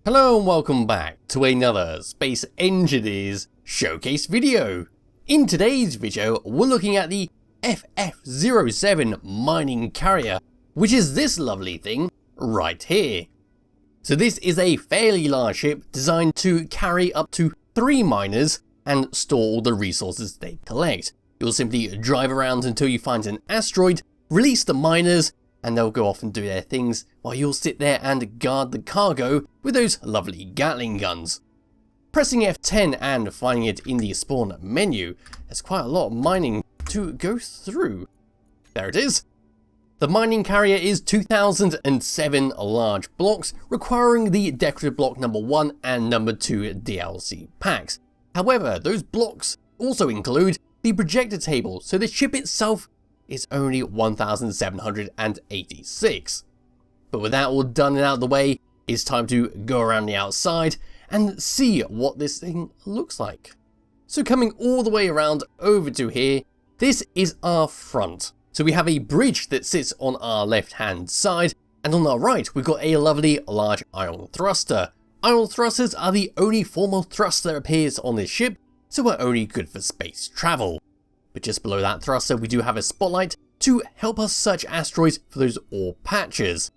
Hello and welcome back to another Space Engineers showcase video. In today's video, we're looking at the FF07 Mining Carrier, which is this lovely thing right here. So this is a fairly large ship designed to carry up to 3 miners and store all the resources they collect. You'll simply drive around until you find an asteroid, release the miners, and they'll go off and do their things while you'll sit there and guard the cargo with those lovely Gatling guns. Pressing F10 and finding it in the spawn menu, there's quite a lot of mining to go through. There it is. The mining carrier is 2007 large blocks, requiring the decorative block number 1 and number 2 DLC packs. However, those blocks also include the projector table, so the ship itself is only 1,786. But with that all done and out of the way, it's time to go around the outside and see what this thing looks like. So coming all the way around over to here, this is our front. So we have a bridge that sits on our left hand side, and on our right we've got a lovely large ion thruster. Ion thrusters are the only form of thrust that appears on this ship, so are only good for space travel. But just below that thruster we do have a spotlight to help us search asteroids for those ore patches.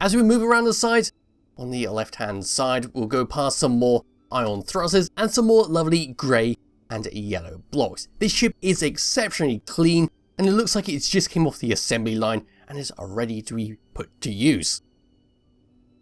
As we move around the side, on the left hand side we'll go past some more ion thrusters and some more lovely grey and yellow blocks. This ship is exceptionally clean and it looks like it's just came off the assembly line and is ready to be put to use.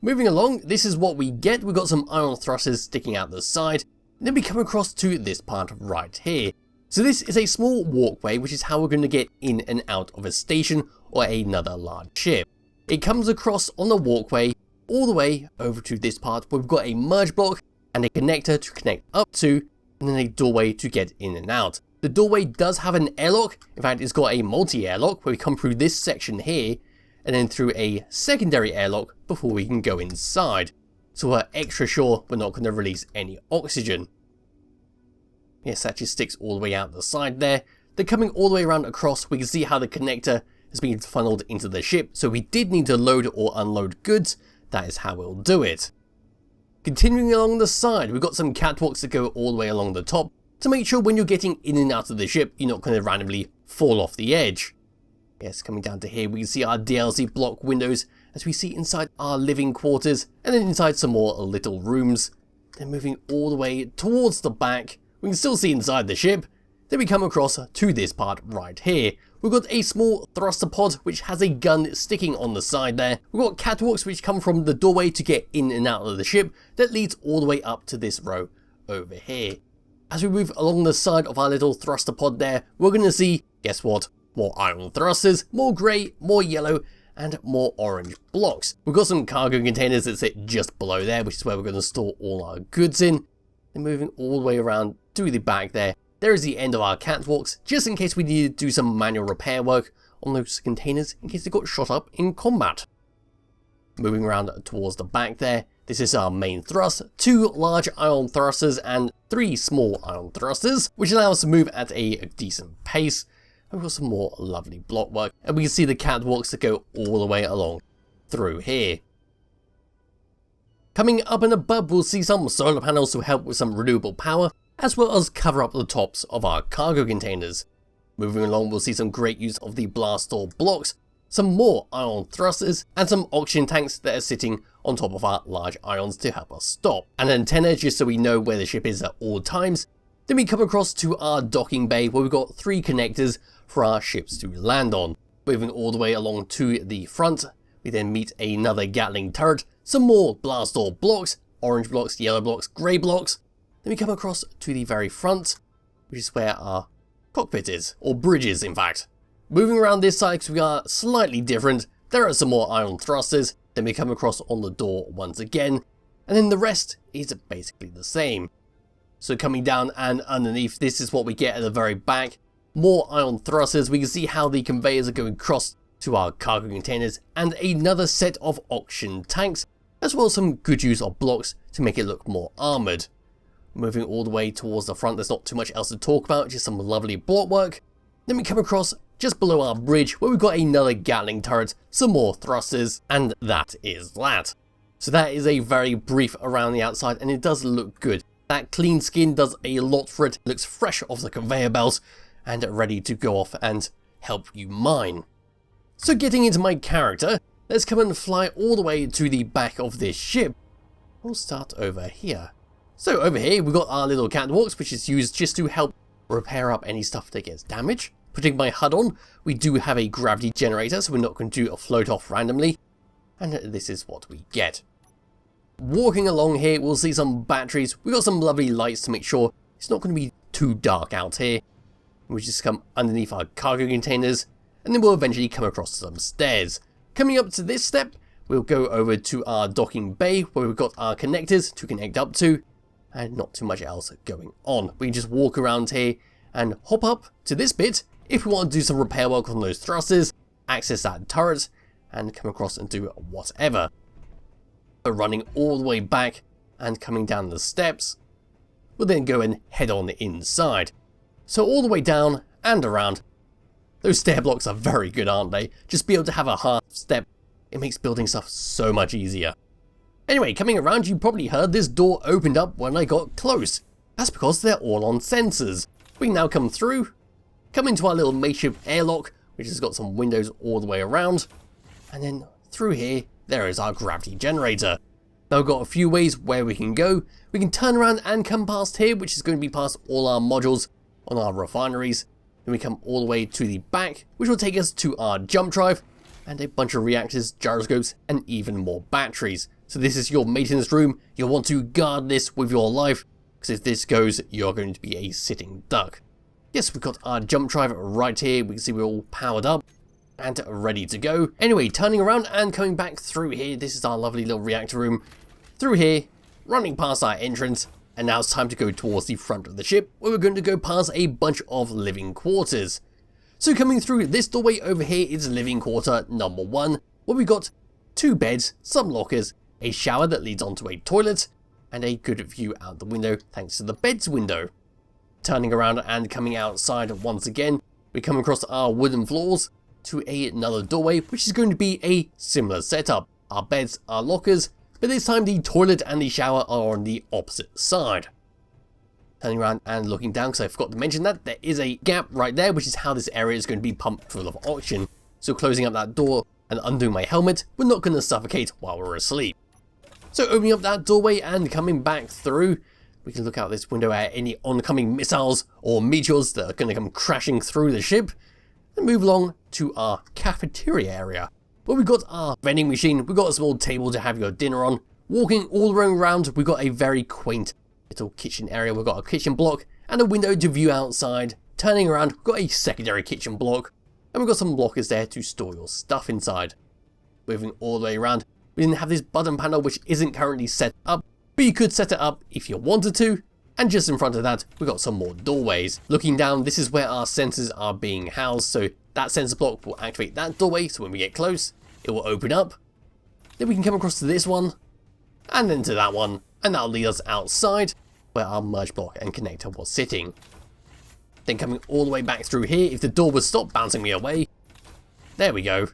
Moving along, this is what we get. We've got some ion thrusters sticking out the side, and then we come across to this part right here. So this is a small walkway, which is how we're going to get in and out of a station or another large ship. It comes across on the walkway all the way over to this part where we've got a merge block and a connector to connect up to, and then a doorway to get in and out. The doorway does have an airlock. In fact, it's got a multi-airlock where we come through this section here and then through a secondary airlock before we can go inside. So we're extra sure we're not going to release any oxygen. Yes, that just sticks all the way out the side there. Then coming all the way around across, we can see how the connector has been funneled into the ship. So we did need to load or unload goods. That is how we'll do it. Continuing along the side, we've got some catwalks that go all the way along the top to make sure when you're getting in and out of the ship, you're not going to randomly fall off the edge. Yes, coming down to here, we can see our DLC block windows as we see inside our living quarters and then inside some more little rooms. Then moving all the way towards the back, we can still see inside the ship. Then we come across to this part right here. We've got a small thruster pod which has a gun sticking on the side there. We've got catwalks which come from the doorway to get in and out of the ship that leads all the way up to this row over here. As we move along the side of our little thruster pod there, we're going to see, guess what, more iron thrusters, more grey, more yellow, and more orange blocks. We've got some cargo containers that sit just below there, which is where we're going to store all our goods in. And moving all the way around to the back there, there is the end of our catwalks, just in case we need to do some manual repair work on those containers in case they got shot up in combat. Moving around towards the back there, this is our main thrust, 2 large ion thrusters and 3 small ion thrusters, which allow us to move at a decent pace. And we've got some more lovely block work, and we can see the catwalks that go all the way along through here. Coming up and above, we'll see some solar panels to help with some renewable power, as well as cover up the tops of our cargo containers. Moving along, we'll see some great use of the blast door blocks, some more ion thrusters, and some oxygen tanks that are sitting on top of our large ions to help us stop. An antenna just so we know where the ship is at all times. Then we come across to our docking bay where we've got 3 connectors for our ships to land on. Moving all the way along to the front, we then meet another Gatling turret, some more blast door blocks, orange blocks, yellow blocks, grey blocks. Then we come across to the very front, which is where our cockpit is, or bridge is in fact. Moving around this side because we are slightly different, there are some more ion thrusters, then we come across on the door once again, and then the rest is basically the same. So coming down and underneath, this is what we get at the very back. More ion thrusters, we can see how the conveyors are going across to our cargo containers, and another set of oxygen tanks, as well as some good use of blocks to make it look more armoured. Moving all the way towards the front, there's not too much else to talk about, just some lovely block work. Then we come across just below our bridge where we've got another Gatling turret, some more thrusters, and that is that. So that is a very brief around the outside, and it does look good. That clean skin does a lot for it. It looks fresh off the conveyor belt and ready to go off and help you mine. So getting into my character, let's come and fly all the way to the back of this ship. We'll start over here. So over here we've got our little catwalks, which is used just to help repair up any stuff that gets damaged. Putting my HUD on, we do have a gravity generator, so we're not going to float off randomly. And this is what we get. Walking along here, we'll see some batteries. We've got some lovely lights to make sure it's not going to be too dark out here. We just come underneath our cargo containers, and then we'll eventually come across some stairs. Coming up to this step, we'll go over to our docking bay, where we've got our connectors to connect up to, and not too much else going on. We can just walk around here and hop up to this bit if we want to do some repair work on those thrusters, access that turret, and come across and do whatever. But running all the way back and coming down the steps, we'll then go and head on inside. So all the way down and around. Those stair blocks are very good, aren't they? Just be able to have a half step, it makes building stuff so much easier. Anyway, coming around, you probably heard this door opened up when I got close. That's because they're all on sensors. We can now come through, come into our little makeshift airlock, which has got some windows all the way around, and then through here, there is our gravity generator. Now we've got a few ways where we can go. We can turn around and come past here, which is going to be past all our modules on our refineries. Then we come all the way to the back, which will take us to our jump drive, and a bunch of reactors, gyroscopes, and even more batteries. So this is your maintenance room. You'll want to guard this with your life, because if this goes, you're going to be a sitting duck. Yes, we've got our jump drive right here. We can see we're all powered up and ready to go. Anyway, turning around and coming back through here, this is our lovely little reactor room. Through here, running past our entrance, and now it's time to go towards the front of the ship, where we're going to go past a bunch of living quarters. So coming through this doorway over here is living quarter number 1, where we've got 2 beds, some lockers, a shower that leads onto a toilet, and a good view out the window thanks to the bed's window. Turning around and coming outside once again, we come across our wooden floors to another doorway, which is going to be a similar setup. Our beds, our lockers, but this time the toilet and the shower are on the opposite side. Turning around and looking down, because I forgot to mention that, there is a gap right there, which is how this area is going to be pumped full of oxygen. So closing up that door and undoing my helmet, we're not going to suffocate while we're asleep. So opening up that doorway and coming back through, we can look out this window at any oncoming missiles or meteors that are going to come crashing through the ship, and move along to our cafeteria area, where we've got our vending machine, we've got a small table to have your dinner on. Walking all the way around, we've got a very quaint little kitchen area. We've got a kitchen block and a window to view outside. Turning around, we've got a secondary kitchen block, and we've got some lockers there to store your stuff inside. Moving all the way around, we then have this button panel which isn't currently set up, but you could set it up if you wanted to. And just in front of that, we've got some more doorways. Looking down, this is where our sensors are being housed, so that sensor block will activate that doorway, so when we get close, it will open up. Then we can come across to this one, and then to that one, and that'll lead us outside, where our merge block and connector was sitting. Then coming all the way back through here, if the door would stop bouncing me away, there we go.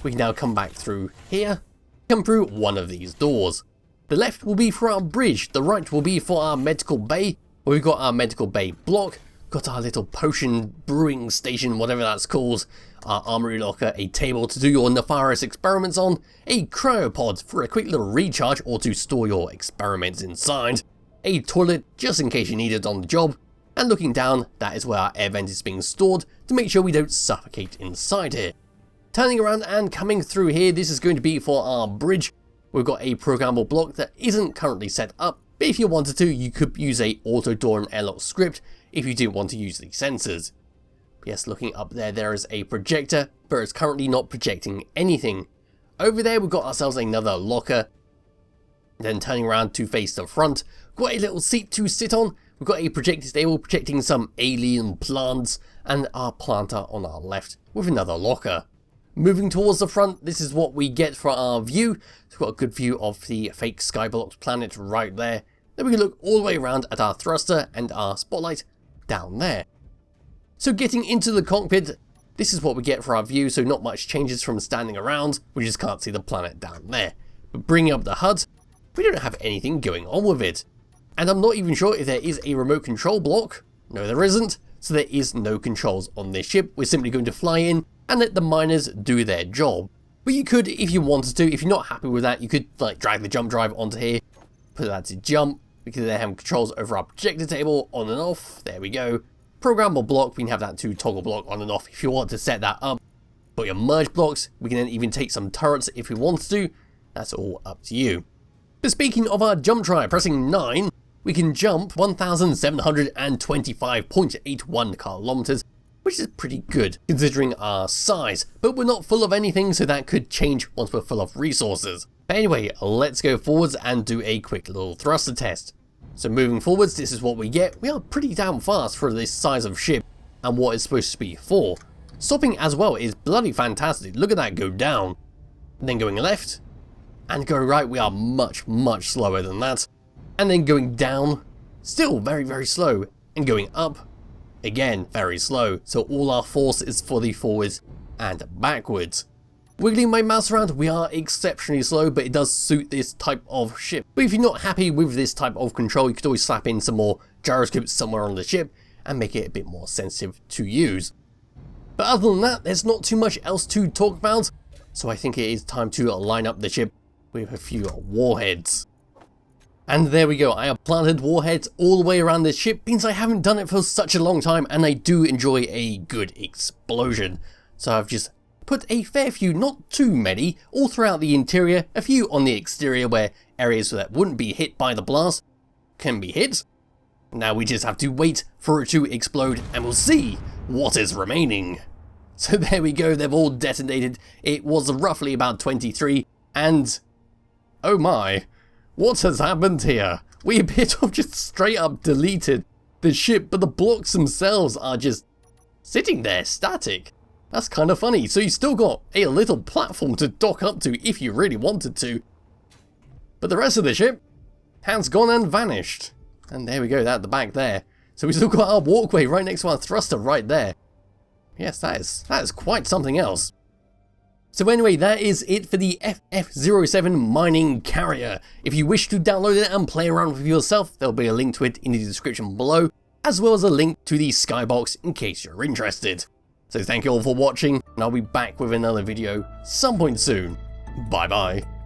We can now come back through here, come through one of these doors. The left will be for our bridge, the right will be for our medical bay, where we've got our medical bay block, got our little potion brewing station, whatever that's called, our armory locker, a table to do your nefarious experiments on, a cryopod for a quick little recharge or to store your experiments inside, a toilet just in case you need it on the job, and looking down, that is where our air vent is being stored to make sure we don't suffocate inside here. Turning around and coming through here, this is going to be for our bridge. We've got a programmable block that isn't currently set up, but if you wanted to, you could use a auto door and airlock script if you didn't want to use the sensors. Yes, looking up there, there is a projector, but it's currently not projecting anything. Over there, we've got ourselves another locker. Then turning around to face the front, we've got a little seat to sit on. We've got a projector table projecting some alien plants, and our planter on our left with another locker. Moving towards the front, this is what we get for our view. So we've got a good view of the fake Skybox planet right there. Then we can look all the way around at our thruster and our spotlight down there. So getting into the cockpit, this is what we get for our view, so not much changes from standing around, we just can't see the planet down there. But bringing up the HUD, we don't have anything going on with it. And I'm not even sure if there is a remote control block. No, there isn't. So there is no controls on this ship. We're simply going to fly in and let the miners do their job. But you could, if you wanted to, if you're not happy with that, you could like drag the jump drive onto here, put that to jump. We can then have controls over our projector table on and off. There we go. Programmable block, we can have that to toggle block on and off if you want to set that up. But your merge blocks, we can then even take some turrets if we want to. That's all up to you. But speaking of our jump drive, pressing 9, we can jump 1,725.81 kilometers, which is pretty good considering our size, but we're not full of anything, so that could change once we're full of resources. But anyway, let's go forwards and do a quick little thruster test. So moving forwards, this is what we get. We are pretty damn fast for this size of ship and what it's supposed to be for. Stopping as well is bloody fantastic. Look at that go down. And then going left and going right, we are much, much slower than that. And then going down, still very, very slow. And going up, again, very slow. So all our force is for the forwards and backwards. Wiggling my mouse around, we are exceptionally slow, but it does suit this type of ship. But if you're not happy with this type of control, you could always slap in some more gyroscopes somewhere on the ship and make it a bit more sensitive to use. But other than that, there's not too much else to talk about, so I think it is time to line up the ship with a few warheads. And there we go, I have planted warheads all the way around this ship, means I haven't done it for such a long time, and I do enjoy a good explosion. So I've just put a fair few, not too many, all throughout the interior, a few on the exterior where areas that wouldn't be hit by the blast can be hit. Now we just have to wait for it to explode and we'll see what is remaining. So there we go, they've all detonated. It was roughly about 23 and oh my, what has happened here? We appear to have just straight up deleted the ship, but the blocks themselves are just sitting there static. That's kind of funny. So you still got a little platform to dock up to if you really wanted to. But the rest of the ship has gone and vanished. And there we go, that at the back there. So we still got our walkway right next to our thruster right there. Yes, that is quite something else. So anyway, that is it for the FF07 Mining Carrier. If you wish to download it and play around with it yourself, there'll be a link to it in the description below, as well as a link to the Skybox in case you're interested. So thank you all for watching, and I'll be back with another video some point soon. Bye bye.